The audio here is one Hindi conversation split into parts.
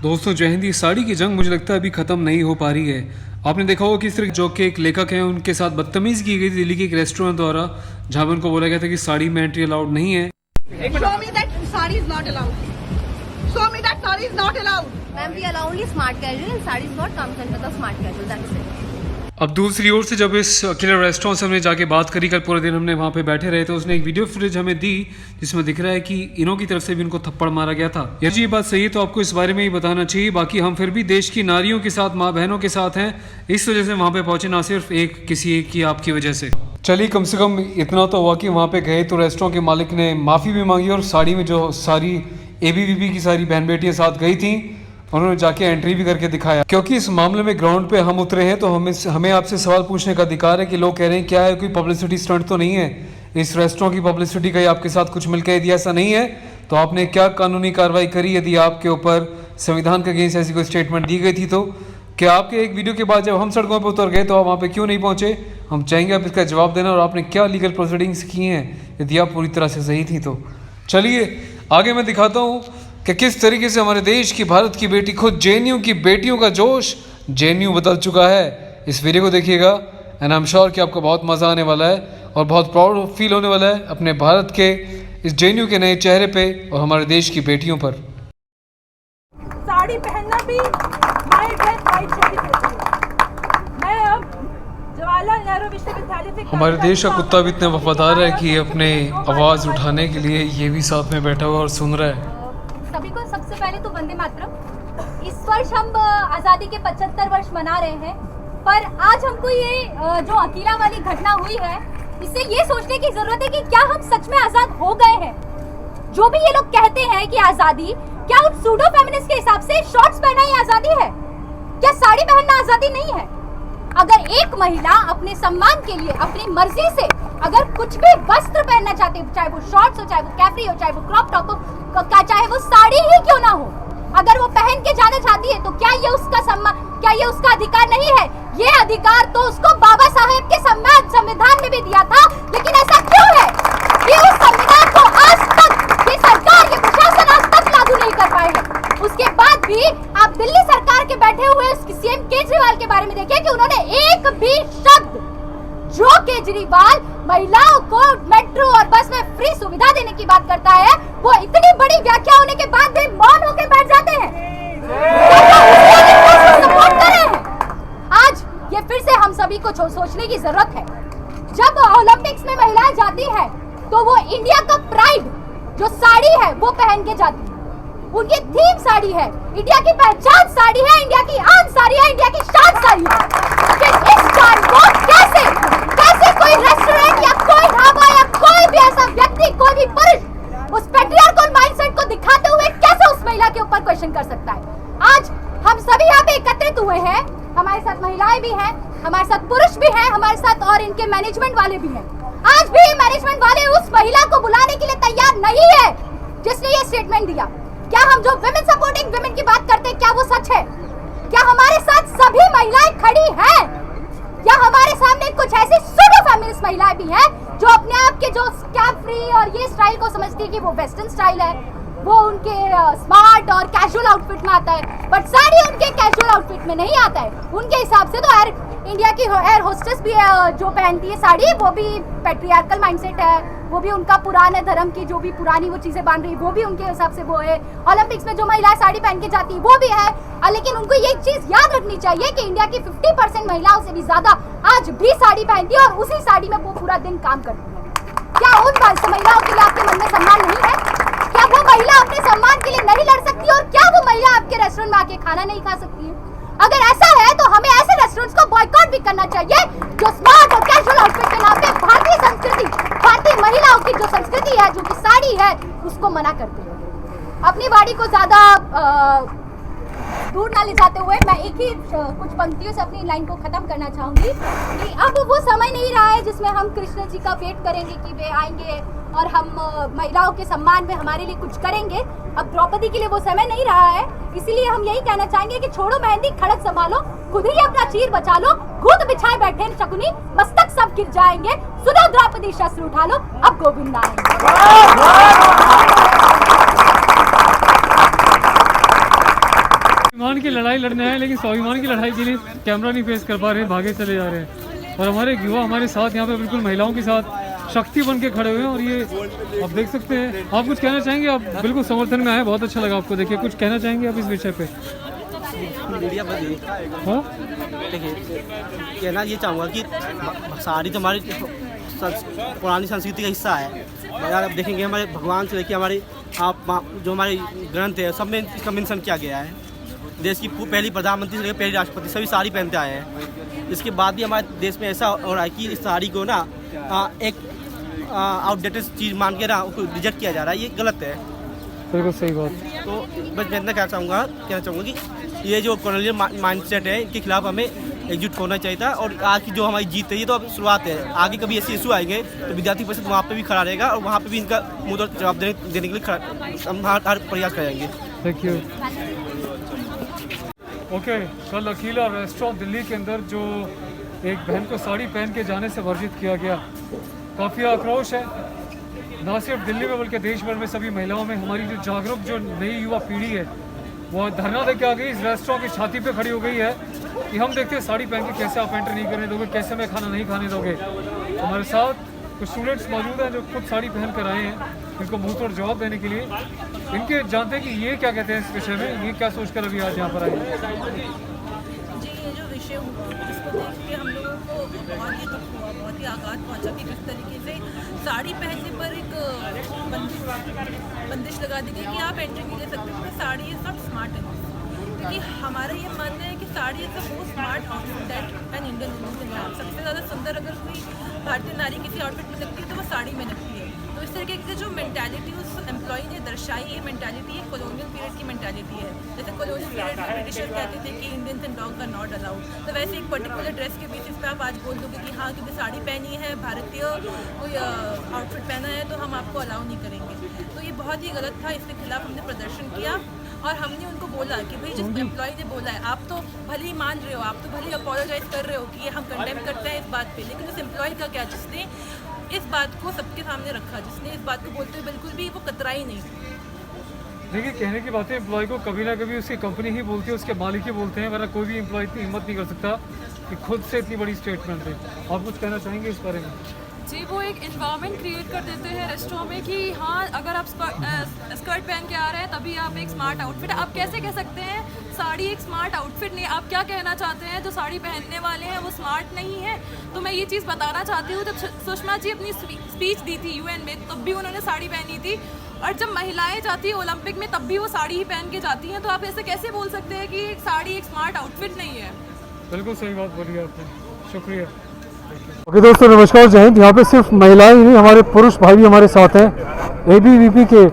दोस्तों जय हिंद। साड़ी की जंग मुझे लगता है अभी ख़त्म नहीं हो पा रही है। आपने देखा होगा किस तरह जो कि एक लेखक हैं उनके साथ बदतमीज़ी की गई थी दिल्ली के एक रेस्टोरेंट द्वारा, जहां पर उनको बोला गया था कि साड़ी में एंट्री अलाउड नहीं है। Show me that sari is not allowed. Show me that sari is not allowed. Ma'am, we allow only smart casual and sari is not comes under the smart casual. That's it. अब दूसरी ओर से जब इस किलर रेस्टोरेंट से हमने जाके बात करी, कल पूरे दिन हमने वहाँ पे बैठे रहे, तो उसने एक वीडियो फुटेज हमें दी जिसमें दिख रहा है कि इनों की तरफ से भी उनको थप्पड़ मारा गया था। यदि ये बात सही है तो आपको इस बारे में ही बताना चाहिए। बाकी हम फिर भी देश की नारियों के साथ, माँ बहनों के साथ हैं, इस वजह से वहाँ पे पहुंचे, ना सिर्फ किसी एक की आपकी वजह से। चलिए कम से कम इतना तो हुआ कि वहाँ पे गए तो रेस्टोरेंट के मालिक ने माफ़ी भी मांगी और साड़ी में जो सारी ABVP की सारी बहन बेटियाँ साथ गई थी उन्होंने जाके एंट्री भी करके दिखाया। क्योंकि इस मामले में ग्राउंड पे हम उतरे हैं तो हमें आपसे सवाल पूछने का अधिकार है कि लोग कह रहे हैं क्या है, कोई पब्लिसिटी स्टंट तो नहीं है, इस रेस्टोरेंट की पब्लिसिटी का आपके साथ कुछ मिलकर दिया, ऐसा नहीं है तो आपने क्या कानूनी कार्रवाई करी यदि आपके ऊपर संविधान के अगेंस्ट ऐसी कोई स्टेटमेंट दी गई थी? तो क्या आपके एक वीडियो के बाद जब हम सड़कों पर उतर गए तो आप वहाँ पे क्यों नहीं पहुँचे? हम चाहेंगे आप इसका जवाब देना और आपने क्या लीगल प्रोसीडिंग्स की हैं यदि आप पूरी तरह से सही थी तो। चलिए आगे मैं दिखाता हूँ कि किस तरीके से हमारे देश की, भारत की बेटी, खुद JNU की बेटियों का जोश JNU बदल चुका है। इस वीडियो को देखिएगा एंड आई एम श्योर कि आपको बहुत मज़ा आने वाला है और बहुत प्राउड फील होने वाला है अपने भारत के इस JNU के नए चेहरे पे और हमारे देश की बेटियों पर। साड़ी पहनना भी वाइट है, वाइट चोरी होती है। मैं अब जवाहरलाल नेहरू विश्वविद्यालय से हमारे देश का कुत्ता भी इतना वफादार है कि अपने आवाज़ उठाने के लिए ये भी साथ में बैठा हुआ और सुन रहा है। सभी को सबसे पहले तो वंदे मातरम। इस वर्ष हम आज़ादी के 75 वर्ष मना रहे हैं, पर आज हमको ये जो अकीला वाली घटना हुई है इससे ये सोचने की जरूरत है कि क्या हम सच में आज़ाद हो गए हैं? जो भी ये लोग कहते हैं कि आज़ादी, क्या उन सूडो फेमिनिस्ट के हिसाब से शॉर्ट्स पहनना ही आज़ादी है? क्या साड़ी पहनना आज़ादी नहीं है? अगर एक महिला अपने सम्मान के लिए अपनी मर्जी से अगर कुछ भी वस्त्र पहनना चाहती है, चाहे वो शॉर्ट्स हो, चाहे वो कैफ्री हो, चाहे वो क्रॉप टॉप हो, चाहे वो साड़ी ही क्यों ना हो, अगर वो पहन के जाना चाहती है तो क्या ये उसका सम्मान, क्या ये उसका अधिकार नहीं है? ये अधिकार तो उसको बाबा साहेब के संविधान में भी दिया था, लेकिन ऐसा क्यों है कि उस संविधान को आज तक ये सरकार, ये प्रशासन आज तक लागू नहीं कर पाए हैं? उसके बाद भी आप दिल्ली सरकार के बैठे हुए CM केजरीवाल के बारे में देखिए कि उन्होंने एक भी शब्द, जो केजरीवाल महिलाओं को मेट्रो और बस में फ्री सुविधा देने की बात करता है, वो इतनी बड़ी व्याख्या होने के बाद भी मौन होकर बैठ जाते हैं। सपोर्ट कर रहे हैं। आज ये फिर से हम सभी को सोचने की जरूरत है। जब ओलंपिक्स में महिलाएं जाती है तो वो इंडिया का प्राइड जो साड़ी है वो पहन के जाती है। उनकी थीम साड़ी है, इंडिया की पहचान साड़ी है, इंडिया की आन साड़ी है, इंडिया की शान साड़ी है। फिर इस शान को कैसे कोई रेस्टोरेंट या कोई ढाबा या कोई भी ऐसा व्यक्ति, कोई भी पुरुष उस पैट्रियार्कल माइंडसेट को दिखाते हुए कैसे उस महिला के ऊपर क्वेश्चन कर सकता है? आज हम सभी यहाँ पे एकत्रित हुए हैं, हमारे साथ महिलाएं भी हैं, हमारे साथ पुरुष भी हैं, हमारे साथ और इनके मैनेजमेंट वाले भी हैं। आज भी मैनेजमेंट वाले उस महिला को बुलाने के लिए तैयार नहीं है जिसने ये स्टेटमेंट दिया। क्या हम जो विमेन सपोर्टिंग विमेन की बात करते हैं क्या वो सच है? क्या हमारे साथ सभी महिलाएं खड़ी हैं या हमारे सामने कुछ ऐसी सूडो फेमिनिस्ट महिलाएं भी हैं जो अपने आप के जो स्कैप फ्री और ये स्टाइल को समझती है कि वो वेस्टर्न स्टाइल है, वो उनके स्मार्ट और कैजुअल आउटफिट में आता है, बट साड़ी उनके कैजुअल आउटफिट में नहीं आता है। उनके हिसाब से तो इंडिया की एयर होस्टेस भी जो पहनती है साड़ी, वो भी पैट्रियार्कल माइंडसेट है, वो भी उनका पुराने धर्म की जो भी पुरानी वो चीजें बांध रही वो भी उनके हिसाब से वो है। ओलंपिक्स में जो महिलाएं साड़ी पहन के जाती है वो भी है, लेकिन उनको ये चीज याद रखनी चाहिए कि इंडिया की 50% महिलाओं से भी ज्यादा आज भी साड़ी पहनती है और उसी साड़ी में वो पूरा दिन काम करती है। क्या उन महिलाओं के लिए आपके मन में सम्मान नहीं है? क्या वो महिला अपने सम्मान के लिए नहीं लड़ सकती और क्या वो महिला आपके रेस्टोरेंट में आके खाना नहीं खा सकती है? अगर ऐसा है तो हमें ऐसे रेस्टोरेंट्स को बॉयकॉट भी करना चाहिए जो स्मार्ट और कैजुअल आउटफिट के नाम पे भारतीय संस्कृति, भारतीय महिलाओं की जो संस्कृति है, जो कि साड़ी है, उसको मना करते हैं। अपनी वाणी को ज्यादा दूर ना ले जाते हुए मैं एक ही कुछ पंक्तियों से अपनी लाइन को खत्म करना चाहूंगी कि अब वो समय नहीं रहा है जिसमें हम कृष्ण जी का वेट करेंगे कि वे आएंगे और हम महिलाओं के सम्मान में हमारे लिए कुछ करेंगे। अब द्रौपदी के लिए वो समय नहीं रहा है, इसीलिए हम यही कहना चाहेंगे कि छोड़ो मेहंदी, खड़क संभालो, खुद ही अपना चीर बचा लो, खुद बिछाए बैठे शकुनी, मस्तक सब गिर जाएंगे, सुनो द्रौपदी शस्त्र उठा लो, अब गोविंद आएंगे। स्वाभिमान की लड़ाई लड़ने आए, लेकिन स्वाभिमान की लड़ाई के लिए कैमरा नहीं फेस कर पा रहे हैं, भागे चले जा रहे हैं। और हमारे युवा हमारे साथ यहाँ पे बिल्कुल महिलाओं के साथ शक्ति बन के खड़े हुए हैं। और ये आप देख सकते हैं। आप कुछ कहना चाहेंगे? आप बिल्कुल समर्थन में आए, बहुत अच्छा लगा आपको देखिए। कुछ कहना चाहेंगे आप इस विषय पे? मीडिया पर हाँ, देखिए, कहना ये चाहूँगा कि साड़ी तो हमारी पुरानी संस्कृति का हिस्सा है। अगर आप देखेंगे हमारे भगवान से लेकर हमारे जो हमारे ग्रंथ है सब में इसका मेंशन किया गया है। देश की पहली प्रधानमंत्री से लेकर पहली राष्ट्रपति सभी साड़ी पहनते आए हैं। इसके बाद भी हमारे देश में ऐसा हो रहा है कि इस साड़ी को ना एक आउटडेटेड चीज़ मान के ना उसको रिजेक्ट किया जा रहा है। ये गलत है। बिल्कुल सही बात। तो बस मैं इतना कहना चाहूँगा कि ये जो कॉलोनियल माइंडसेट है इनके खिलाफ हमें एकजुट होना चाहिए था। और आज की जो हमारी जीत है ये तो अब शुरुआत है। आगे कभी ऐसे इशू आएंगे तो विद्यार्थी परिषद वहाँ पे भी खड़ा रहेगा और वहाँ पे भी इनका मुँह तोड़ जवाब देने के लिए हम हर प्रयास करेंगे। Thank you. ओके, कल अकीला रेस्टोरेंट दिल्ली के अंदर जो एक बहन को साड़ी पहन के जाने से वर्जित किया गया, काफ़ी आक्रोश है ना सिर्फ दिल्ली में बल्कि देश भर में सभी महिलाओं में। हमारी जो जागरूक जो नई युवा पीढ़ी है वो धरना दे के आ गई, इस रेस्टोरेंट की छाती पे खड़ी हो गई है कि हम देखते हैं साड़ी पहन के कैसे आप एंटर नहीं करने दोगे, कैसे मैं खाना नहीं खाने दोगे। हमारे साथ कुछ स्टूडेंट्स मौजूद हैं जो खुद साड़ी पहन कर आए हैं इनको मुंह तोड़ जवाब देने के लिए। इनके जानते हैं कि ये क्या कहते हैं इस विषय में, ये क्या सोचकर अभी आज यहाँ पर आए। जी, ये जो विषय हुआ इसको देख के हम लोगों को बहुत ही दुख हुआ, बहुत ही आघात पहुंचा कि किस तरीके से साड़ी पहनने पर एक बंदिश लगा दी गई कि आप एंट्री नहीं ले सकते क्योंकि साड़ी इज नॉट स्मार्ट है। क्योंकि हमारा ये मानना है कि sari is the most smart outfit that an Indian woman can wear. सबसे ज़्यादा सुंदर अगर कोई भारतीय नारी किसी आउटफिट में लगती है तो वो साड़ी में लगती है। तो इस तरीके की जो मेंटालिटी उस एम्प्लॉय ने दर्शाई, ये मेंटालिटी एक कॉलोनियल पीरियड की मेंटालिटी है। जैसे कॉलोनियल पीरियड में ब्रिटिशर कहते थे कि Indians and dogs are not allowed, तो वैसे एक पर्टिकुलर ड्रेस के बेसिस पे आप आज बोल दोगे कि हाँ क्योंकि साड़ी पहनी है, भारतीय कोई आउटफिट पहना है तो हम आपको अलाउ नहीं करेंगे। तो ये बहुत ही गलत था, इसके खिलाफ हमने प्रदर्शन किया और हमने उनको बोला कि भाई जिस एम्प्लॉय ने बोला है आप तो भले ही मान रहे हो, आप तो भले ही अपोलोजाइज कर रहे हो कि ये हम कंडेम करते हैं इस बात पे, लेकिन उस एम्प्लॉय का क्या जिसने इस बात को सबके सामने रखा, जिसने इस बात को बोलते हुए बिल्कुल भी वो कतराई नहीं। देखिए, कहने की बात है, एम्प्लॉय को कभी ना कभी उसकी कंपनी ही बोलती है, उसके मालिक ही बोलते हैं, वरना कोई भी एम्प्लॉय इतनी हिम्मत नहीं कर सकता कि खुद से इतनी बड़ी स्टेटमेंट दे। आप कुछ कहना चाहेंगे इस बारे में? जी, वो एक इन्वायरमेंट क्रिएट कर देते हैं रेस्टोरेंट में कि हाँ अगर आप स्कर्ट पहन के आ रहे हैं तभी आप एक स्मार्ट आउटफिट। आप कैसे कह सकते हैं साड़ी एक स्मार्ट आउटफिट नहीं? आप क्या कहना चाहते हैं जो साड़ी पहनने वाले हैं वो स्मार्ट नहीं है? तो मैं ये चीज़ बताना चाहती हूँ, जब सुषमा जी अपनी स्पीच दी थी यूएन में तब भी उन्होंने साड़ी पहनी थी, और जब महिलाएं जाती है ओलंपिक में तब भी वो साड़ी ही पहन के जाती हैं। तो आप ऐसे कैसे बोल सकते हैं कि साड़ी एक स्मार्ट आउटफिट नहीं है? बिल्कुल सही बात बोली आपने, शुक्रिया। ओके दोस्तों, नमस्कार, जय हिंद। यहाँ पे सिर्फ महिलाएं ही नहीं, हमारे पुरुष भाई भी हमारे साथ हैं। एबीवीपी के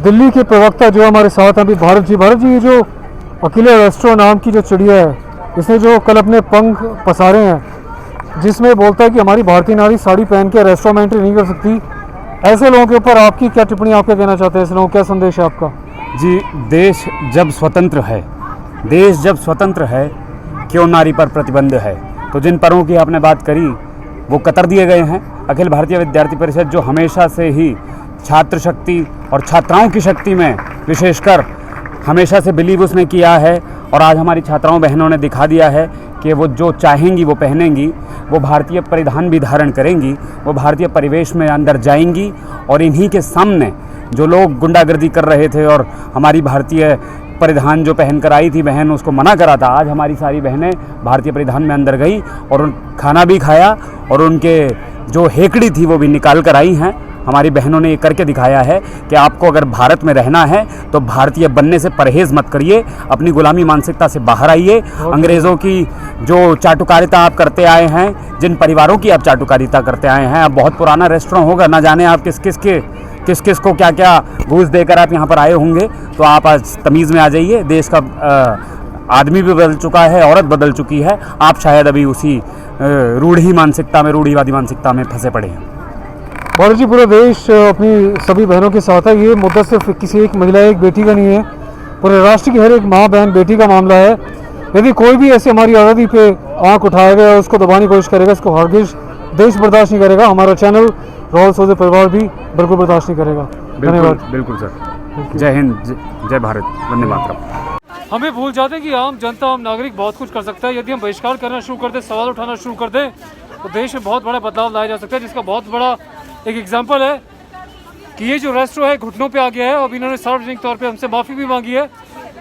दिल्ली के प्रवक्ता जो हमारे साथ हैं अभी भारत जी। ये जो अकेला रेस्टोरेंट नाम की जो चिड़िया है, इसने जो कल अपने पंख पसारे हैं जिसमें बोलता है कि हमारी भारतीय नारी साड़ी पहन के रेस्टोरेंट में एंट्री नहीं कर सकती, ऐसे लोगों के ऊपर आपकी क्या टिप्पणी, आप क्या कहना चाहते हैं? ऐसे लोगों क्या संदेश है आपका? जी, देश जब स्वतंत्र है क्यों नारी पर प्रतिबंध है? तो जिन परों की आपने बात करी वो कतर दिए गए हैं। अखिल भारतीय विद्यार्थी परिषद जो हमेशा से ही छात्र शक्ति और छात्राओं की शक्ति में विशेषकर हमेशा से बिलीव उसने किया है, और आज हमारी छात्राओं बहनों ने दिखा दिया है कि वो जो चाहेंगी वो पहनेंगी, वो भारतीय परिधान भी धारण करेंगी, वो भारतीय परिवेश में अंदर जाएंगी। और इन्हीं के सामने जो लोग गुंडागर्दी कर रहे थे और हमारी भारतीय परिधान जो पहन कर आई थी बहन उसको मना करा था, आज हमारी सारी बहनें भारतीय परिधान में अंदर गई और खाना भी खाया और उनके जो हेकड़ी थी वो भी निकाल कर आई हैं। हमारी बहनों ने ये करके दिखाया है कि आपको अगर भारत में रहना है तो भारतीय बनने से परहेज़ मत करिए, अपनी गुलामी मानसिकता से बाहर आइए। अंग्रेज़ों की जो चाटुकारिता आप करते आए हैं, जिन परिवारों की आप चाटुकारिता करते आए हैं, अब बहुत पुराना रेस्टोरेंट होगा, ना जाने आप किस किस को क्या क्या घूस देकर आप यहाँ पर आए होंगे। तो आप आज तमीज़ में आ जाइए। देश का आदमी भी बदल चुका है, औरत बदल चुकी है, आप शायद अभी उसी रूढ़िवादी मानसिकता में फंसे पड़े हैं। भारत जी, पूरा देश अपनी सभी बहनों के साथ है। ये मुद्दा सिर्फ किसी एक महिला एक बेटी का नहीं है, पूरे राष्ट्र की हर एक माँ बहन बेटी का मामला है। यदि कोई भी ऐसे हमारी आज़ादी पे आंख उठाएगा या उसको दबाने की कोशिश करेगा, इसको हरगिज़ देश बर्दाश्त नहीं करेगा। हमारा चैनल राहुल सोजे परिवार भी बिल्कुल बर्दाश्त नहीं करेगा। धन्यवाद। बिल्कुल सर। जय हिंद, जय भारत, वंदे मातरम। हमें भूल जाते हैं कि आम जनता, आम नागरिक बहुत कुछ कर सकता है। यदि हम बहिष्कार करना शुरू कर दें, सवाल उठाना शुरू कर दें, तो देश में बहुत बड़ा बदलाव लाया जा सकता है। जिसका बहुत बड़ा एक एग्जाम्पल है कि ये जो रेस्टोरेंट है घुटनों पे आ गया है। अब इन्होंने सार्वजनिक तौर पे हमसे माफ़ी भी मांगी है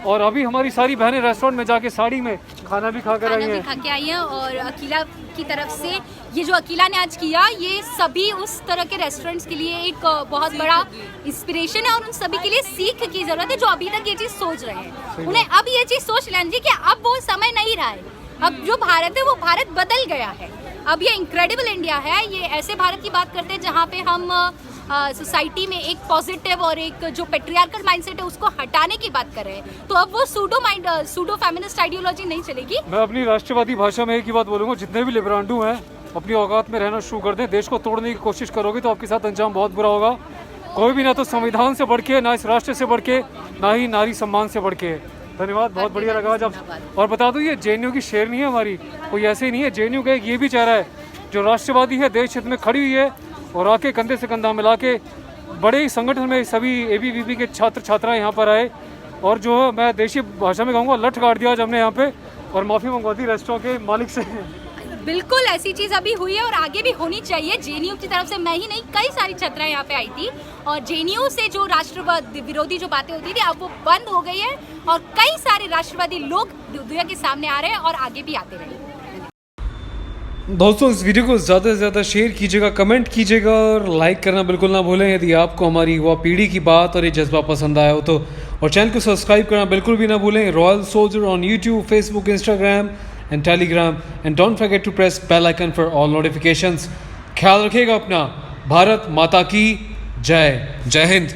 और अभी हमारी सारी बहनें रेस्टोरेंट में जाके साड़ी में खाना भी खा कर आई खाना भी हैं। खा के आई हैं। और अकीला की तरफ से ये जो अकीला ने आज किया, ये सभी उस तरह के रेस्टोरेंट्स के लिए एक बहुत बड़ा इंस्पिरेशन है और उन सभी के लिए सीख की जरूरत है जो अभी तक ये चीज़ सोच रहे हैं। उन्हें अब ये चीज़ सोच लेनी चाहिए कि अब वो समय नहीं रहा है। अब जो भारत है वो भारत बदल गया है। अब ये इनक्रेडिबल इंडिया है। ये ऐसे भारत की बात करते हैं जहाँ पे हम सोसाइटी में एक पॉजिटिव और एक जो पेट्रियार्कल माइंडसेट है उसको हटाने की बात कर रहे हैं। तो अब वो सूडो फेमिनिस्ट आइडियोलॉजी नहीं चलेगी। मैं अपनी राष्ट्रवादी भाषा में एक ही बात बोलूँगा, जितने भी लिबरांडू हैं अपनी औकात में रहना शुरू कर दें। देश को तोड़ने की कोशिश करोगे तो आपके साथ अंजाम बहुत बुरा होगा। कोई भी ना तो संविधान से बढ़ के, ना इस राष्ट्र से बढ़ के, ना ही नारी सम्मान से बढ़ के। धन्यवाद, बहुत बढ़िया लगा आज आप। और बता दूँ, ये जेएनयू की शेर नहीं है हमारी, कोई ऐसे ही नहीं है। जेएनयू का एक ये भी चेहरा है जो राष्ट्रवादी है, देश हित में खड़ी हुई है और आके कंधे से कंधा मिला के बड़े ही संगठन में सभी एबीवीपी के छात्र छात्राएं यहाँ पर आए और जो है मैं देशी भाषा में कहूँगा लठ काट दिया आज हमने यहाँ पे और माफ़ी मंगवा दी रेस्टोरेंट के मालिक से। बिल्कुल ऐसी चीज़ अभी हुई है और आगे भी होनी चाहिए। जेएनयू की तरफ से मैं ही नहीं, कई सारी छात्राएं यहाँ पे आई थी और जेएनयू से जो राष्ट्रवाद विरोधी जो बातें होती थी अब वो बंद हो गई है और कई सारे राष्ट्रवादी लोग दुनिया के सामने आ रहे हैं और आगे भी आते रहेंगे। दोस्तों, इस वीडियो को ज़्यादा से ज़्यादा शेयर कीजिएगा, कमेंट कीजिएगा और लाइक करना बिल्कुल ना भूलें यदि आपको हमारी युवा पीढ़ी की बात और ये जज्बा पसंद आया हो तो। और चैनल को सब्सक्राइब करना बिल्कुल भी ना भूलें। Royal Soldier on YouTube, Facebook, Instagram and Telegram and don't forget to press bell icon for all notifications. ख्याल रखिएगा अपना। भारत माता की जय। जय हिंद।